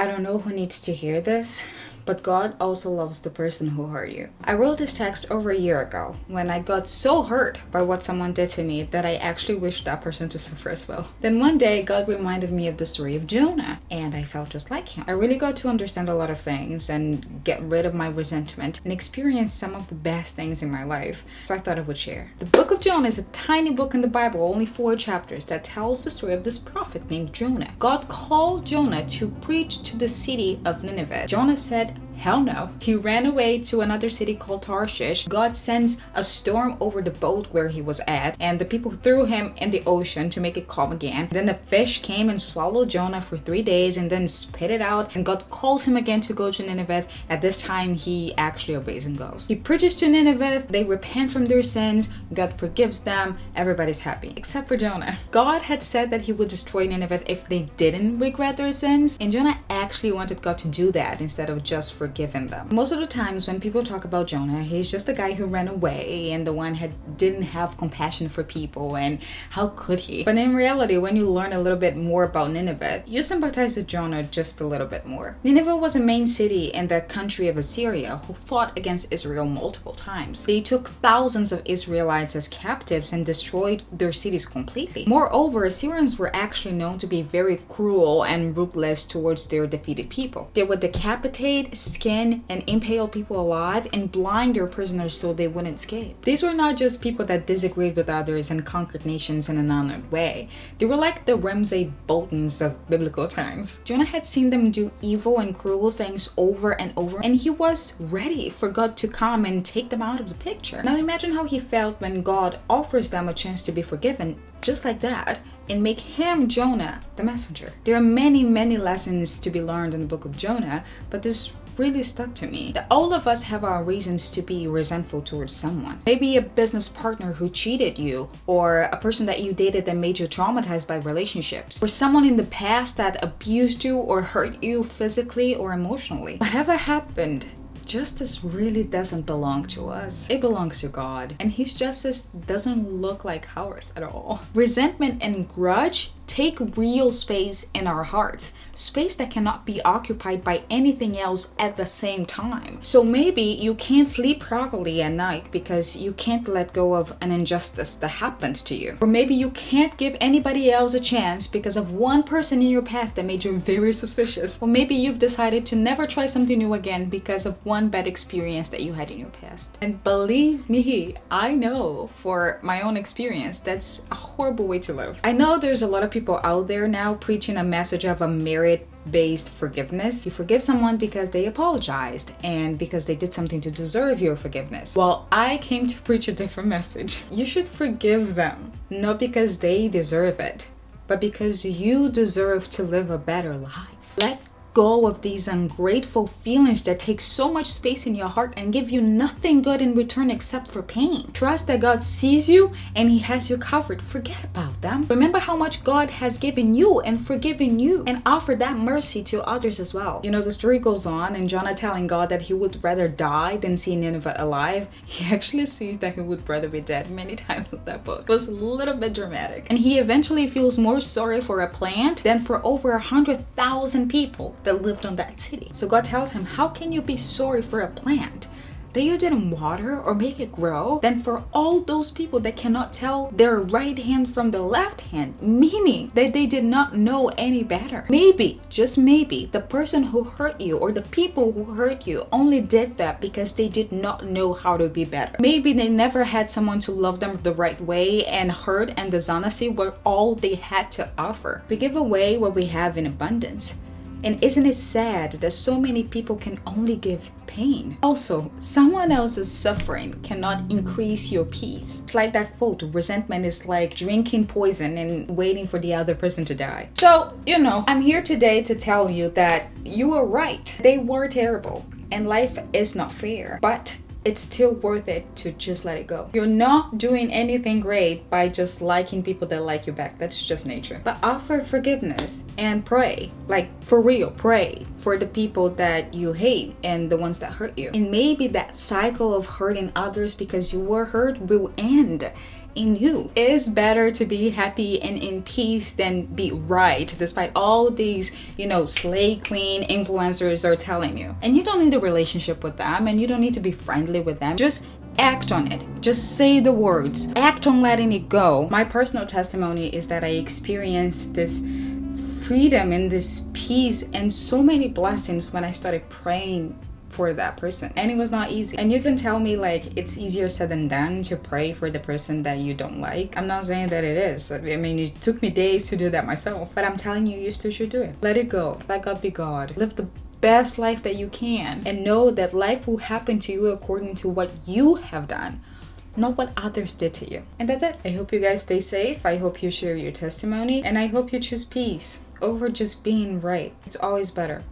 I don't know who needs to hear this, but God also loves the person who hurt you. I wrote this text over a year ago when I got so hurt by what someone did to me that I actually wished that person to suffer as well. Then one day, God reminded me of the story of Jonah, and I felt just like him. I really got to understand a lot of things and get rid of my resentment and experience some of the best things in my life. So I thought I would share. The book of Jonah is a tiny book in the Bible, only 4 chapters, that tells the story of this prophet named Jonah. God called Jonah to preach to the city of Nineveh. Jonah said, hell no. He ran away to another city called Tarshish. God sends a storm over the boat where he was at, and the people threw him in the ocean to make it calm again. Then the fish came and swallowed Jonah for 3 days and then spit it out, and God calls him again to go to Nineveh. At this time, he actually obeys and goes. He preaches to Nineveh, they repent from their sins, God forgives them, everybody's happy. Except for Jonah. God had said that he would destroy Nineveh if they didn't regret their sins, and Jonah actually wanted God to do that instead of just forgiving them. Most of the times when people talk about Jonah, he's just the guy who ran away and the one who didn't have compassion for people, and how could he? But in reality, when you learn a little bit more about Nineveh, you sympathize with Jonah just a little bit more. Nineveh was a main city in the country of Assyria who fought against Israel multiple times. They took thousands of Israelites as captives and destroyed their cities completely. Moreover, Assyrians were actually known to be very cruel and ruthless towards their defeated people. They would decapitate, skin, and impale people alive and blind their prisoners so they wouldn't escape. These were not just people that disagreed with others and conquered nations in an honored way. They were like the Ramsay Boltons of biblical times. Jonah had seen them do evil and cruel things over and over, and he was ready for God to come and take them out of the picture. Now imagine how he felt when God offers them a chance to be forgiven just like that and make him, Jonah, the messenger. There are many lessons to be learned in the book of Jonah, but this really stuck to me. That all of us have our reasons to be resentful towards someone. Maybe a business partner who cheated you, or a person that you dated that made you traumatized by relationships, or someone in the past that abused you or hurt you physically or emotionally. Whatever happened, justice really doesn't belong to us. It belongs to God. And his justice doesn't look like ours at all. Resentment and grudge take real space in our hearts. Space that cannot be occupied by anything else at the same time. So maybe you can't sleep properly at night because you can't let go of an injustice that happened to you. Or maybe you can't give anybody else a chance because of one person in your past that made you very suspicious. Or maybe you've decided to never try something new again because of one bad experience that you had in your past. And believe me, I know for my own experience, that's a horrible way to live. I know there's a lot of people out there now preaching a message of a merit-based forgiveness. You forgive someone because they apologized and because they did something to deserve your forgiveness. Well, I came to preach a different message. You should forgive them, not because they deserve it, but because you deserve to live a better life. Let go of these ungrateful feelings that take so much space in your heart and give you nothing good in return except for pain. Trust that God sees you and he has you covered. Forget about them. Remember how much God has given you and forgiven you, and offer that mercy to others as well. You know, the story goes on, and Jonah telling God that he would rather die than see Nineveh alive. He actually sees that he would rather be dead many times in that book. It was a little bit dramatic. And he eventually feels more sorry for a plant than for over 100,000 people that lived on that city. So God tells him, how can you be sorry for a plant that you didn't water or make it grow, than for all those people that cannot tell their right hand from the left hand, meaning that they did not know any better? Maybe, just maybe, the person who hurt you or the people who hurt you only did that because they did not know how to be better. Maybe they never had someone to love them the right way, and hurt and dishonesty were all they had to offer. We give away what we have in abundance. And isn't it sad that so many people can only give pain? Also, someone else's suffering cannot increase your peace. It's like that quote, resentment is like drinking poison and waiting for the other person to die. So, I'm here today to tell you that you were right. They were terrible, and life is not fair. But it's still worth it to just let it go. You're not doing anything great by just liking people that like you back. That's just nature. But offer forgiveness and pray. Like, for real, pray for the people that you hate and the ones that hurt you. And maybe that cycle of hurting others because you were hurt will end. in you. It is better to be happy and in peace than be right, despite all these, slay queen influencers are telling you. And you don't need a relationship with them, and you don't need to be friendly with them. Just act on it. Just say the words. Act on letting it go. My personal testimony is that I experienced this freedom and this peace and so many blessings when I started praying for that person. And it was not easy. And you can tell me like it's easier said than done to pray for the person that you don't like. I'm not saying that it is. I mean, it took me days to do that myself. But I'm telling you, you still should do it. Let it go. Let God be God. Live the best life that you can. And know that life will happen to you according to what you have done, not what others did to you. And that's it. I hope you guys stay safe. I hope you share your testimony. And I hope you choose peace over just being right. It's always better.